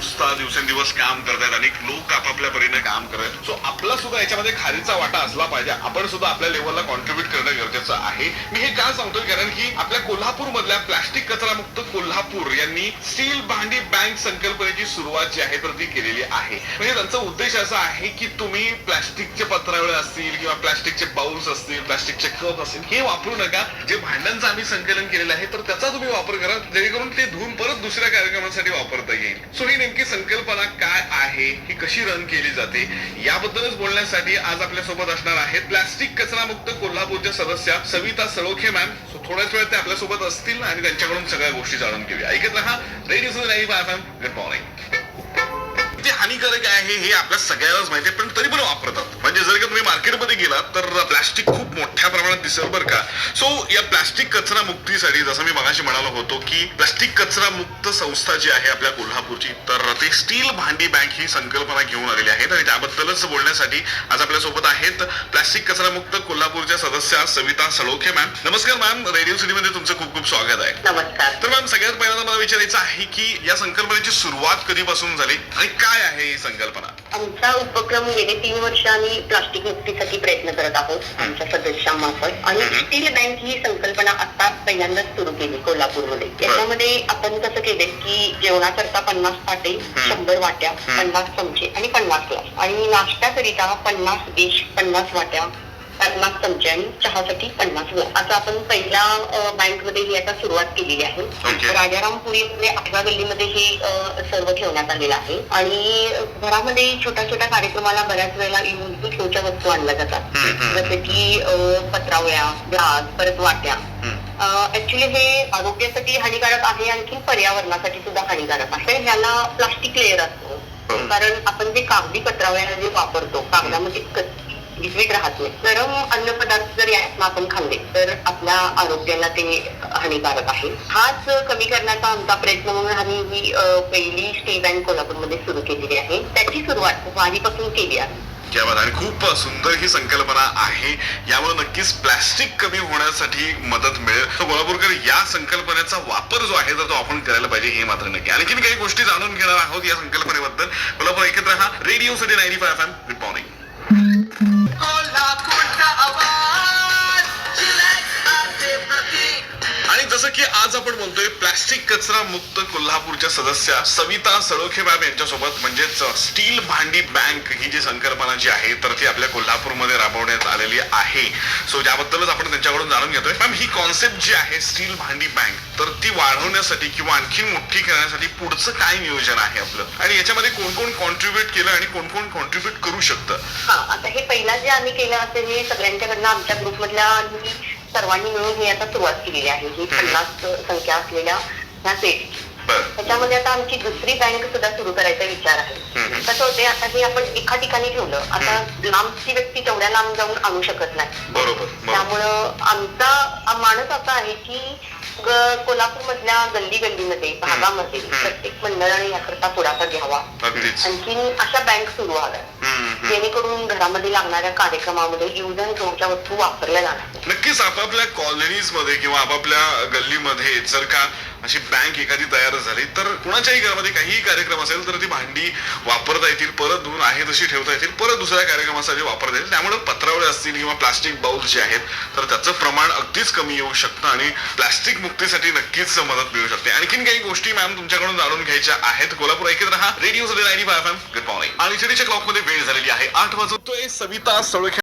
संस्था दिवसेंदिवस काम करतायत, अनेक लोक आपापल्या परीने काम करतात. सो आपला सुद्धा याच्यामध्ये खारीचा वाटा असला पाहिजे. आपण सुद्धा आपल्या लेवलला कॉन्ट्रीब्युट करणं गरजेचं आहे. मी हे का सांगतोय कारण की आपल्या कोल्हापूर मधल्या प्लास्टिक कचरा मुक्त कोल्हापूर यांनी स्टील भांडी बँक संकल्पनेची सुरुवात जी आहे तर ती केलेली आहे. म्हणजे त्यांचा उद्देश असा आहे की तुम्ही प्लास्टिकचे पत्रावळे असतील किंवा प्लास्टिकचे बाउल्स असतील, प्लास्टिकचे कप असतील, हे वापरू नका. जे भांड्यांचं आम्ही संकलन केलेलं आहे तर त्याचा तुम्ही वापर करा, जेणेकरून ते धुवून परत दुसऱ्या कार्यक्रमासाठी वापरता येईल. सो ही नेमकी संकल्पना काय आहे, ही कशी रन केली जाते, याबद्दलच बोलण्यासाठी आज आपल्या सोबत असणार आहेत प्लास्टिक कचरा मुक्त कोल्हापूरच्या सदस्या सविता सळोखे मॅम. सो थोड्याच वेळात ते आपल्या सोबत असतील आणि त्यांच्याकडून सगळ्या गोष्टी जाणून घेऊया. ऐकत रहा रेडिओ 95 FM. Good morning. ते हानिकारक आहे हे आपल्या सगळ्यांनाच माहिती आहे, पण तरी पण वापरतात. म्हणजे जर का तुम्ही मार्केटमध्ये गेलात तर प्लास्टिक खूप मोठ्या प्रमाणात दिसेल बरं का. सो या प्लास्टिक कचरा मुक्तीसाठी जसं मी मगाशी म्हणालो होतो की प्लास्टिक कचरा मुक्त संस्था जी आहे आपल्या कोल्हापूरची, तर ते स्टील भांडी बँक ही संकल्पना घेऊन आलेली आहेत आणि त्याबद्दलच बोलण्यासाठी आज आपल्या सोबत आहेत प्लास्टिक कचरा मुक्त कोल्हापूरच्या सदस्या सविता सळोखे मॅम. नमस्कार मॅम, रेडिओ सिटी मध्ये तुमचं खूप खूप स्वागत आहे. नमस्कार. तर मॅम, सगळ्यात पहिल्यांदा मला विचारायचं आहे की या संकल्पनेची सुरुवात कधीपासून झाली आणि काय आहे ही संकल्पना? आमचा उपक्रम गेले 3 वर्ष आम्ही प्लास्टिक मुक्तीसाठी प्रयत्न करत आहोत आमच्या सदस्यांमार्फत. आणि स्टील बँक ही संकल्पना आता पहिल्यांदाच सुरू केली कोल्हापूरमध्ये. याच्यामध्ये आपण कसं केलंय की जेवणाकरता 50 ताटे, 100 वाट्या, 50 चमचे आणि 50 ग्लास, आणि नाश्त्याकरिता 50 डिश, 50 वाट्या, 50 चमचे आणि चहासाठी 50 ग्लास, असं आपण पहिल्या बँक मध्ये ही आता सुरुवात केलेली आहे. राजारामपुरीमध्ये 8व्या गल्लीमध्ये हे सर्व ठेवण्यात आलेलं आहे. आणि घरामध्ये छोट्या छोट्या कार्यक्रमाला बऱ्याच वेळेला युजफुल शोच्या वस्तू आणल्या जातात, जसे की पत्रावळ्या, ग्लास, परत वाट्या. ऍक्च्युली हे आरोग्यासाठी हानिकारक आहे, आणखी पर्यावरणासाठी सुद्धा हानिकारक आहे. ह्याला प्लास्टिक लेअर असतो, कारण आपण जे कागदी पत्रावळ्या जे वापरतो, कागदामध्ये लिक्विड राहत नाही. गरम अन्न पदार्थ जर यातनं आपण खाल्ले तर आपल्या आरोग्याला ते हानिकारक आहे. हाच कमी करण्याचा आमचा प्रयत्न म्हणून आम्ही ही पहिली स्टील बँक कोल्हापूरमध्ये सुरू केलेली आहे. त्याची सुरुवात वारीपासून केली आहे. आणि खूप सुंदर ही संकल्पना आहे. यामुळे नक्कीच प्लास्टिक कमी होण्यासाठी मदत मिळेल. तर कोल्हापूरकर या संकल्पनेचा वापर जो आहे तर तो आपण करायला पाहिजे, हे मात्र नक्की. आणखीन काही गोष्टी जाणून घेणार आहोत या संकल्पनेबद्दल. कोल्हापूर ऐकत रहा radio city 95 FM. Good morning. आणि जसं की आज आपण बोलतोय प्लास्टिक कचरा मुक्त कोल्हापूरच्या सदस्या सविता सळोखे मॅम यांच्यासोबत, म्हणजेच स्टील भांडी बँक ही जी संकल्पना जी आहे तर ती आपल्या कोल्हापूरमध्ये राबवण्यात आलेली आहे. सो त्याबद्दलच आपण त्यांच्याकडून जाणून घेतोय. मॅम, ही कॉन्सेप्ट जी आहे स्टील भांडी बँक, तर ती वाढवण्यासाठी किंवा आणखीन मोठी करण्यासाठी पुढचं काय नियोजन आहे आपलं, आणि याच्यामध्ये कोण कोण कॉन्ट्रीब्युट केलं आणि कोण कोण कॉन्ट्रीब्युट करू शकतं? आता हे पहिला जे आम्ही केलं असेल हे सगळ्यांच्याकडनं आमच्या ग्रुपमधल्या सर्वांनी मिळून ही आता सुरुवात केलेली आहे. ही 50 संख्या असलेल्या ह्या सेट. त्याच्यामध्ये आता आमची दुसरी बँक सुद्धा सुरू करायचा विचार आहे. कसं होते, आता हे आपण एका ठिकाणी ठेवलं, आता लांबची व्यक्ती तेवढ्या लांब जाऊन आणू शकत नाही. बरोबर. त्यामुळं आमचा मानस असा आहे की कोल्हापूर मधल्या गल्ली गल्लीमध्ये, भागामध्ये प्रत्येक मंडळाने याकरता पुढाकार घ्यावा. आणखीन अशा बँक सुरू व्हाव्या, जेणेकरून घरामध्ये लागणाऱ्या कार्यक्रमामध्ये यूज अँड थ्रोच्या वस्तू वापरल्या जाणार. नक्कीच आपापल्या कॉलनीज मध्ये किंवा आपापल्या गल्लीमध्ये जर का अशी बँक एखादी तयार झाली तर कुणाच्याही घरामध्ये काहीही कार्यक्रम असेल तर ती भांडी वापरता येतील, परत धुवून आहे तशी ठेवता येतील, परत दुसऱ्या कार्यक्रमासाठी वापरता येतील. त्यामुळे पत्रावळे असतील किंवा प्लास्टिक बाउल्स जे आहेत तर त्याचं प्रमाण अगदीच कमी येऊ शकतं आणि प्लास्टिक मुक्तीसाठी नक्कीच मदत मिळू शकते. आणखीन काही गोष्टी मॅम तुमच्याकडून जाणून घ्यायच्या आहेत. कोल्हापूर ऐकत रहा रेडिओ 95 FM. Good morning. आणि सिटीच्या क्लॉक मध्ये वेळ झालेली आहे 8 वाजतोय. सविता सळोखे